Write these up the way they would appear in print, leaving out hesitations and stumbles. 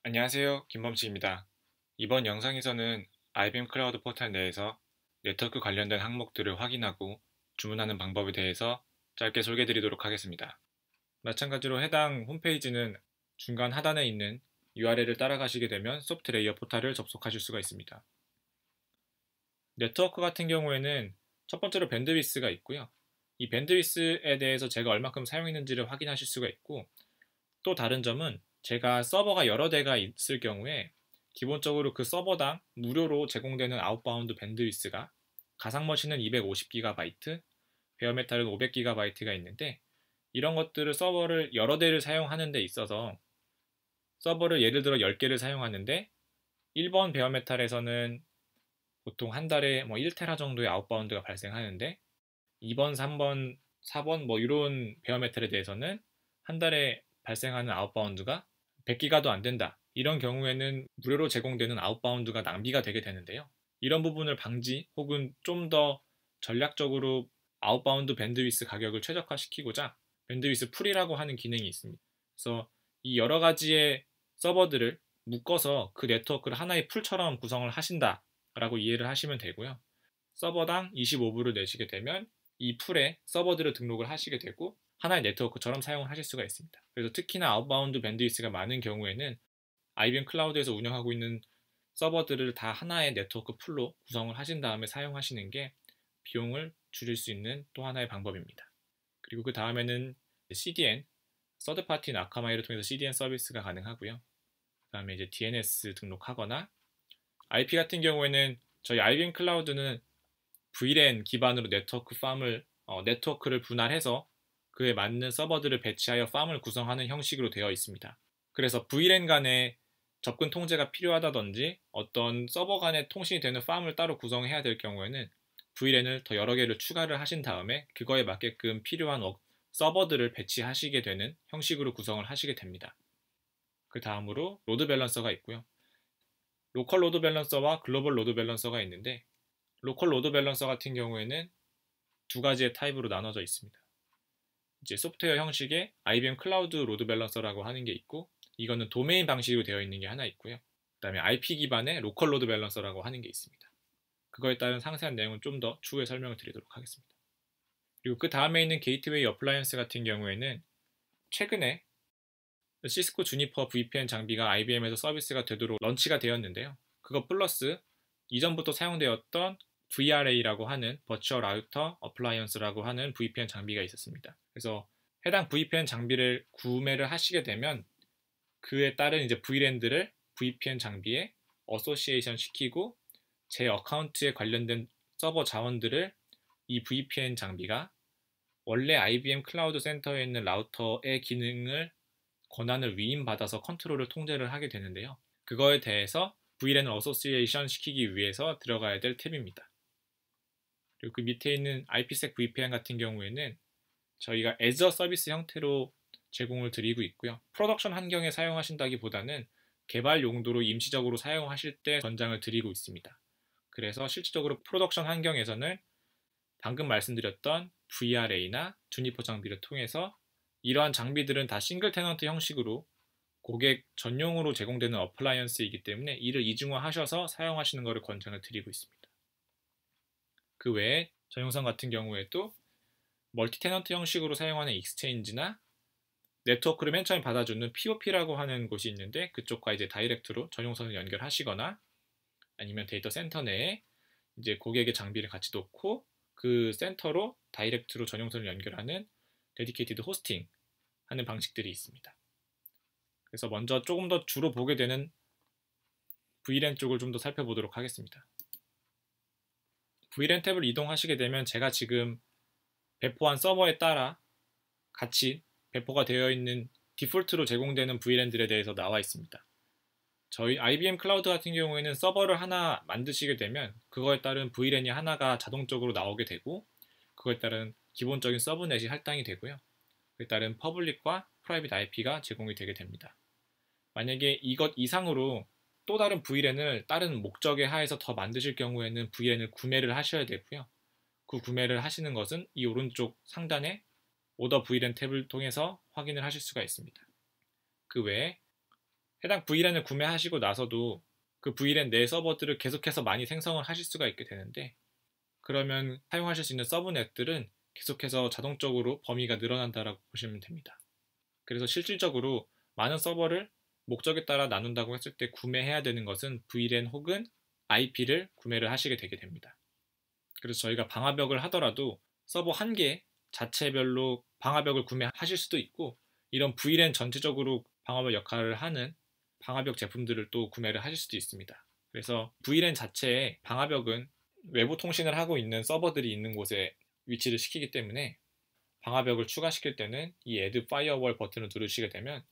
안녕하세요. 김범식입니다. 이번 영상에서는 IBM 클라우드 포탈 내에서 네트워크 관련된 항목들을 확인하고 주문하는 방법에 대해서 짧게 설계 드리도록 하겠습니다. 마찬가지로 해당 홈페이지는 중간 하단에 있는 URL을 따라가시게 되면 소프트 레이어 포탈을 접속하실 수가 있습니다. 네트워크 같은 경우에는 첫 번째로 밴드위스가 있고요. 이 밴드위스에 대해서 제가 얼마큼 사용했는지를 확인하실 수가 있고, 또 다른 점은 제가 서버가 여러 대가 있을 경우에 기본적으로 그 서버당 무료로 제공되는 아웃바운드 밴드위스가 가상 머신은 250GB, 베어메탈은 500GB가 있는데, 이런 것들을 서버를 여러 대를 사용하는 데 있어서 서버를 예를 들어 10개를 사용하는데 1번 베어메탈에서는 보통 한 달에 1테라 정도의 아웃바운드가 발생하는데, 2번, 3번, 4번 이런 베어메탈에 대해서는 한 달에 발생하는 아웃바운드가 100기가도 안 된다. 이런 경우에는 무료로 제공되는 아웃바운드가 낭비가 되게 되는데요. 이런 부분을 방지 혹은 좀 더 전략적으로 아웃바운드 밴드위스 가격을 최적화시키고자 밴드위스 풀이라고 하는 기능이 있습니다. 그래서 이 여러 가지의 서버들을 묶어서 그 네트워크를 하나의 풀처럼 구성을 하신다라고 이해를 하시면 되고요. 서버당 25불을 내시게 되면 이 풀에 서버들을 등록을 하시게 되고 하나의 네트워크처럼 사용을 하실 수가 있습니다. 그래서 특히나 아웃바운드 밴드위스가 많은 경우에는 IBM 클라우드에서 운영하고 있는 서버들을 다 하나의 네트워크 풀로 구성을 하신 다음에 사용하시는 게 비용을 줄일 수 있는 또 하나의 방법입니다. 그리고 그 다음에는 CDN, 서드파티 아카마이를 통해서 CDN 서비스가 가능하고요. 그 다음에 이제 DNS 등록하거나 IP 같은 경우에는 저희 IBM 클라우드는 VLAN 기반으로 네트워크를 분할해서 그에 맞는 서버들을 배치하여 팜을 구성하는 형식으로 되어 있습니다. 그래서 VLAN 간에 접근 통제가 필요하다든지 어떤 서버 간에 통신이 되는 팜을 따로 구성해야 될 경우에는 VLAN을 더 여러 개를 추가를 하신 다음에 그거에 맞게끔 필요한 서버들을 배치하시게 되는 형식으로 구성을 하시게 됩니다. 그 다음으로 로드 밸런서가 있고요. 로컬 로드 밸런서와 글로벌 로드 밸런서가 있는데, 로컬 로드 밸런서 같은 경우에는 두 가지의 타입으로 나눠져 있습니다. 이제 소프트웨어 형식의 IBM 클라우드 로드 밸런서라고 하는 게 있고, 이거는 도메인 방식으로 되어 있는 게 하나 있고요. 그다음에 IP 기반의 로컬 로드 밸런서라고 하는 게 있습니다. 그거에 따른 상세한 내용은 좀 더 추후에 설명을 드리도록 하겠습니다. 그리고 그 다음에 있는 게이트웨이 어플라이언스 같은 경우에는 최근에 시스코 주니퍼 VPN 장비가 IBM에서 서비스가 되도록 런치가 되었는데요. 그거 플러스 이전부터 사용되었던 VRA라고 하는 버추얼 라우터 어플라이언스라고 하는 VPN 장비가 있었습니다. 그래서 해당 VPN 장비를 구매를 하시게 되면 그에 따른 이제 VLAN들을 VPN 장비에 어소시에이션 시키고 제 어카운트에 관련된 서버 자원들을 이 VPN 장비가 원래 IBM 클라우드 센터에 있는 라우터의 기능을 권한을 위임받아서 컨트롤을 통제를 하게 되는데요. 그거에 대해서 VLAN을 어소시에이션 시키기 위해서 들어가야 될 탭입니다. 그리고 그 밑에 있는 IPsec VPN 같은 경우에는 저희가 애저 서비스 형태로 제공을 드리고 있고요. 프로덕션 환경에 사용하신다기보다는 개발 용도로 임시적으로 사용하실 때 권장을 드리고 있습니다. 그래서 실질적으로 프로덕션 환경에서는 방금 말씀드렸던 VRA나 주니퍼 장비를 통해서 이러한 장비들은 다 싱글 테넌트 형식으로 고객 전용으로 제공되는 어플라이언스이기 때문에 이를 이중화하셔서 사용하시는 것을 권장을 드리고 있습니다. 그 외에 전용선 같은 경우에도 멀티 테넌트 형식으로 사용하는 익스체인지나 네트워크를 맨 처음에 받아주는 POP라고 하는 곳이 있는데 그쪽과 이제 다이렉트로 전용선을 연결하시거나 아니면 데이터 센터 내에 이제 고객의 장비를 같이 놓고 그 센터로 다이렉트로 전용선을 연결하는 데디케이티드 호스팅 하는 방식들이 있습니다. 그래서 먼저 조금 더 주로 보게 되는 VLAN 쪽을 좀 더 살펴보도록 하겠습니다. VLAN 탭을 이동하시게 되면 제가 지금 배포한 서버에 따라 같이 배포가 되어 있는 디폴트로 제공되는 VLAN들에 대해서 나와 있습니다. 저희 IBM 클라우드 같은 경우에는 서버를 하나 만드시게 되면 그거에 따른 VLAN이 하나가 자동적으로 나오게 되고 그거에 따른 기본적인 서브넷이 할당이 되고요. 그에 따른 퍼블릭과 프라이빗 IP가 제공이 되게 됩니다. 만약에 이것 이상으로 또 다른 VLAN을 다른 목적에 하에서 더 만드실 경우에는 VLAN을 구매를 하셔야 되고요. 그 구매를 하시는 것은 이 오른쪽 상단에 오더 VLAN 탭을 통해서 확인을 하실 수가 있습니다. 그 외에 해당 VLAN을 구매하시고 나서도 그 VLAN 내 서버들을 계속해서 많이 생성을 하실 수가 있게 되는데, 그러면 사용하실 수 있는 서브넷들은 계속해서 자동적으로 범위가 늘어난다라고 보시면 됩니다. 그래서 실질적으로 많은 서버를 목적에 따라 나눈다고 했을 때 구매해야 되는 것은 VLAN 혹은 IP를 구매를 하시게 되게 됩니다. 그래서 저희가 방화벽을 하더라도 서버 한 개 자체별로 방화벽을 구매하실 수도 있고, 이런 VLAN 전체적으로 방화벽 역할을 하는 방화벽 제품들을 또 구매를 하실 수도 있습니다. 그래서 VLAN 자체의 방화벽은 외부 통신을 하고 있는 서버들이 있는 곳에 위치를 시키기 때문에 방화벽을 추가시킬 때는 이 Add Firewall 버튼을 누르시게 되면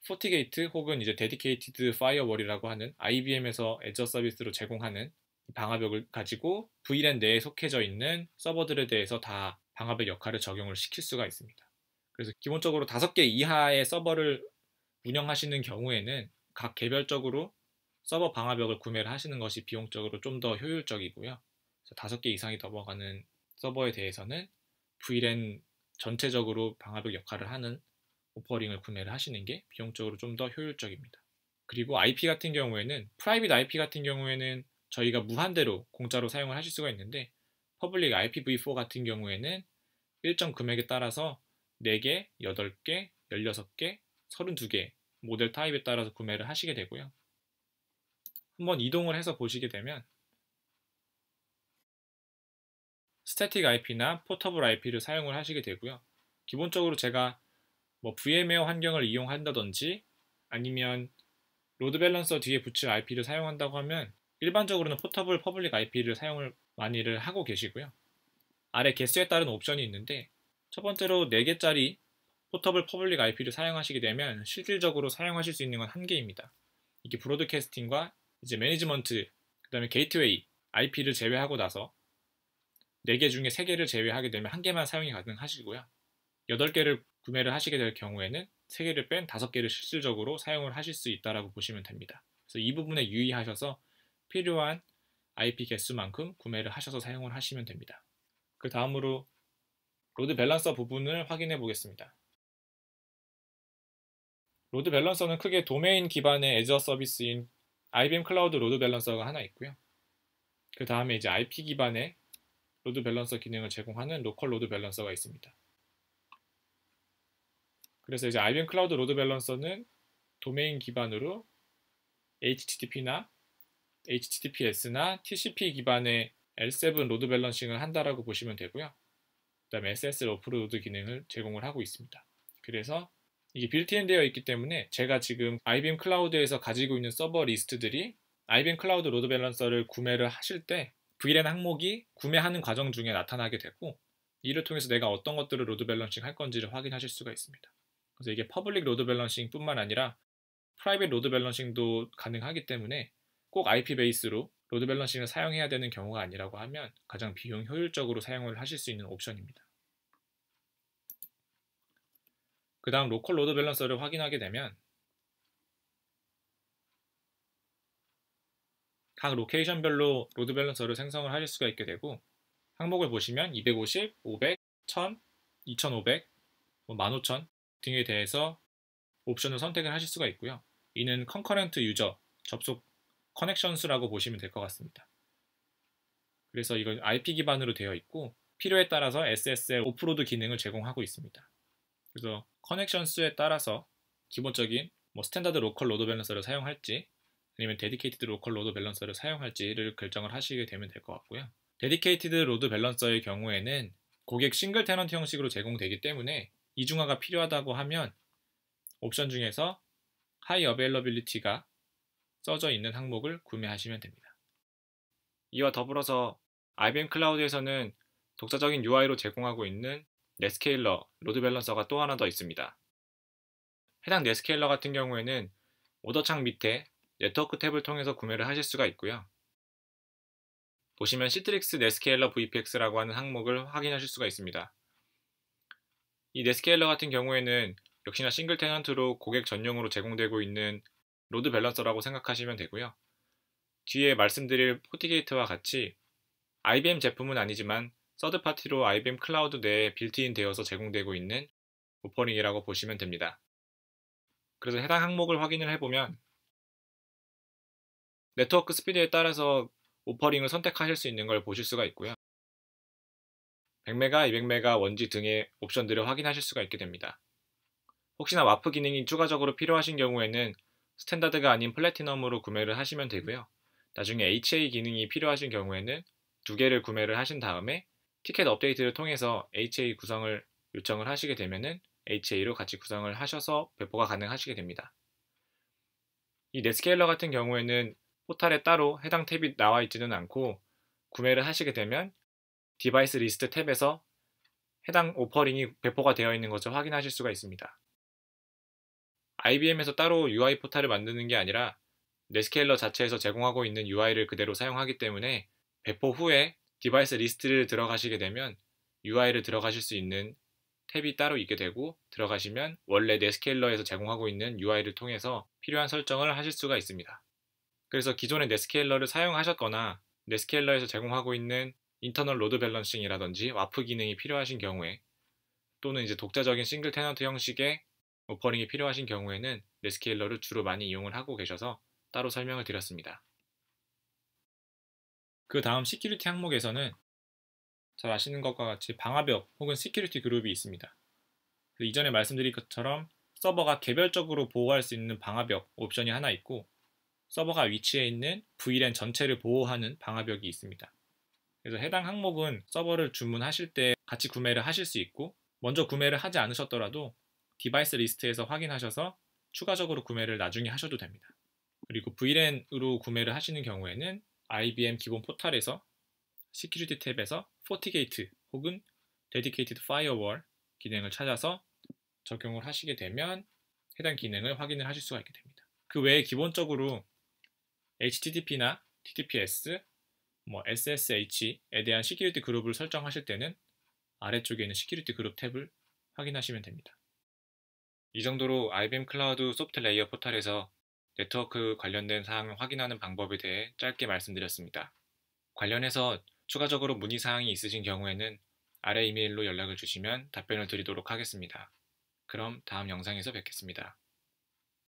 포티게이트 혹은 이제 Dedicated Firewall이라고 하는 IBM에서 애저 서비스로 제공하는 방화벽을 가지고 VLAN 내에 속해져 있는 서버들에 대해서 다 방화벽 역할을 적용을 시킬 수가 있습니다. 그래서 기본적으로 5개 이하의 서버를 운영하시는 경우에는 각 개별적으로 서버 방화벽을 구매를 하시는 것이 비용적으로 좀 더 효율적이고요. 5개 이상이 넘어가는 서버에 대해서는 VLAN 전체적으로 방화벽 역할을 하는 오퍼링을 구매를 하시는 게 비용적으로 좀 더 효율적입니다. 그리고 IP 같은 경우에는, 프라이빗 IP 같은 경우에는 저희가 무한대로 공짜로 사용을 하실 수가 있는데, 퍼블릭 IPv4 같은 경우에는 일정 금액에 따라서 4개, 8개, 16개, 32개 모델 타입에 따라서 구매를 하시게 되고요. 한번 이동을 해서 보시게 되면 스태틱 IP나 포터블 IP를 사용을 하시게 되고요. 기본적으로 제가 VM웨어 환경을 이용한다든지 아니면 로드 밸런서 뒤에 붙일 IP를 사용한다고 하면 일반적으로는 포터블 퍼블릭 IP를 사용을 많이를 하고 계시고요. 아래 개수에 따른 옵션이 있는데, 첫 번째로 4개짜리 포터블 퍼블릭 IP를 사용하시게 되면 실질적으로 사용하실 수 있는 건 1개입니다. 이게 브로드캐스팅과 이제 매니지먼트, 그 다음에 게이트웨이 IP를 제외하고 나서 4개 중에 3개를 제외하게 되면 1개만 사용이 가능하시고요. 8개를 구매를 하시게 될 경우에는 3개를 뺀 5개를 실질적으로 사용을 하실 수 있다고 보시면 됩니다. 그래서 이 부분에 유의하셔서 필요한 IP 개수만큼 구매를 하셔서 사용을 하시면 됩니다. 그 다음으로 로드 밸런서 부분을 확인해 보겠습니다. 로드 밸런서는 크게 도메인 기반의 애저 서비스인 IBM 클라우드 로드 밸런서가 하나 있고요. 그 다음에 이제 IP 기반의 로드 밸런서 기능을 제공하는 로컬 로드 밸런서가 있습니다. 그래서 이제 IBM 클라우드 로드 밸런서는 도메인 기반으로 HTTP나 HTTPS나 TCP 기반의 L7 로드 밸런싱을 한다라고 보시면 되고요. 그 다음에 SSL 오프로드 기능을 제공을 하고 있습니다. 그래서 이게 빌트인 되어 있기 때문에 제가 지금 IBM 클라우드에서 가지고 있는 서버 리스트들이 IBM 클라우드 로드 밸런서를 구매를 하실 때 VLAN 항목이 구매하는 과정 중에 나타나게 되고, 이를 통해서 내가 어떤 것들을 로드 밸런싱 할 건지를 확인하실 수가 있습니다. 그래서 이게 퍼블릭 로드 밸런싱 뿐만 아니라 프라이빗 로드 밸런싱도 가능하기 때문에 꼭 IP 베이스로 로드 밸런싱을 사용해야 되는 경우가 아니라고 하면 가장 비용 효율적으로 사용을 하실 수 있는 옵션입니다. 그 다음 로컬 로드 밸런서를 확인하게 되면 각 로케이션별로 로드 밸런서를 생성을 하실 수가 있게 되고, 항목을 보시면 250, 500, 1000, 2500, 15,000 등에 대해서 옵션을 선택을 하실 수가 있고요. 이는 컨커런트 유저 접속 커넥션 수라고 보시면 될 것 같습니다. 그래서 이건 IP 기반으로 되어 있고 필요에 따라서 SSL 오프로드 기능을 제공하고 있습니다. 그래서 커넥션 수에 따라서 기본적인 스탠다드 로컬 로드 밸런서를 사용할지 아니면 데디케이티드 로컬 로드 밸런서를 사용할지를 결정을 하시게 되면 될 것 같고요. 데디케이티드 로드 밸런서의 경우에는 고객 싱글 테넌트 형식으로 제공되기 때문에 이중화가 필요하다고 하면 옵션 중에서 하이 어베일러빌리티가 써져 있는 항목을 구매하시면 됩니다. 이와 더불어서 IBM 클라우드에서는 독자적인 UI로 제공하고 있는 넷스케일러 로드 밸런서가 또 하나 더 있습니다. 해당 넷스케일러 같은 경우에는 오더창 밑에 네트워크 탭을 통해서 구매를 하실 수가 있고요. 보시면 시트릭스 넷스케일러 VPX라고 하는 항목을 확인하실 수가 있습니다. 이 넷스케일러 같은 경우에는 역시나 싱글 테넌트로 고객 전용으로 제공되고 있는 로드 밸런서라고 생각하시면 되고요. 뒤에 말씀드릴 포티게이트와 같이 IBM 제품은 아니지만 서드파티로 IBM 클라우드 내에 빌트인 되어서 제공되고 있는 오퍼링이라고 보시면 됩니다. 그래서 해당 항목을 확인을 해보면 네트워크 스피드에 따라서 오퍼링을 선택하실 수 있는 걸 보실 수가 있고요. 100메가, 200메가, 원지 등의 옵션들을 확인하실 수가 있게 됩니다. 혹시나 와프 기능이 추가적으로 필요하신 경우에는 스탠다드가 아닌 플래티넘으로 구매를 하시면 되고요. 나중에 HA 기능이 필요하신 경우에는 두 개를 구매를 하신 다음에 티켓 업데이트를 통해서 HA 구성을 요청을 하시게 되면은 HA로 같이 구성을 하셔서 배포가 가능하시게 됩니다. 이 넷스케일러 같은 경우에는 포탈에 따로 해당 탭이 나와 있지는 않고 구매를 하시게 되면 디바이스 리스트 탭에서 해당 오퍼링이 배포가 되어 있는 것을 확인하실 수가 있습니다. IBM에서 따로 UI 포탈을 만드는 게 아니라 넷스케일러 자체에서 제공하고 있는 UI를 그대로 사용하기 때문에 배포 후에 디바이스 리스트를 들어가시게 되면 UI를 들어가실 수 있는 탭이 따로 있게 되고 들어가시면 원래 넷스케일러에서 제공하고 있는 UI를 통해서 필요한 설정을 하실 수가 있습니다. 그래서 기존의 넷스케일러를 사용하셨거나 넷스케일러에서 제공하고 있는 인터널 로드 밸런싱이라든지 와프 기능이 필요하신 경우에 또는 이제 독자적인 싱글 테넌트 형식의 오퍼링이 필요하신 경우에는 넷스케일러를 주로 많이 이용을 하고 계셔서 따로 설명을 드렸습니다. 그 다음 시큐리티 항목에서는 잘 아시는 것과 같이 방화벽 혹은 시큐리티 그룹이 있습니다. 이전에 말씀드린 것처럼 서버가 개별적으로 보호할 수 있는 방화벽 옵션이 하나 있고 서버가 위치해 있는 VLAN 전체를 보호하는 방화벽이 있습니다. 그래서 해당 항목은 서버를 주문하실 때 같이 구매를 하실 수 있고 먼저 구매를 하지 않으셨더라도 디바이스 리스트에서 확인하셔서 추가적으로 구매를 나중에 하셔도 됩니다. 그리고 VLAN으로 구매를 하시는 경우에는 IBM 기본 포탈에서 시큐리티 탭에서 포티게이트 혹은 데디케이티드 파이어월 기능을 찾아서 적용을 하시게 되면 해당 기능을 확인을 하실 수가 있게 됩니다. 그 외에 기본적으로 HTTP나 TTPS, SSH에 대한 시큐리티 그룹을 설정하실 때는 아래쪽에 있는 시큐리티 그룹 탭을 확인하시면 됩니다. 이 정도로 IBM 클라우드 소프트 레이어 포탈에서 네트워크 관련된 사항을 확인하는 방법에 대해 짧게 말씀드렸습니다. 관련해서 추가적으로 문의사항이 있으신 경우에는 아래 이메일로 연락을 주시면 답변을 드리도록 하겠습니다. 그럼 다음 영상에서 뵙겠습니다.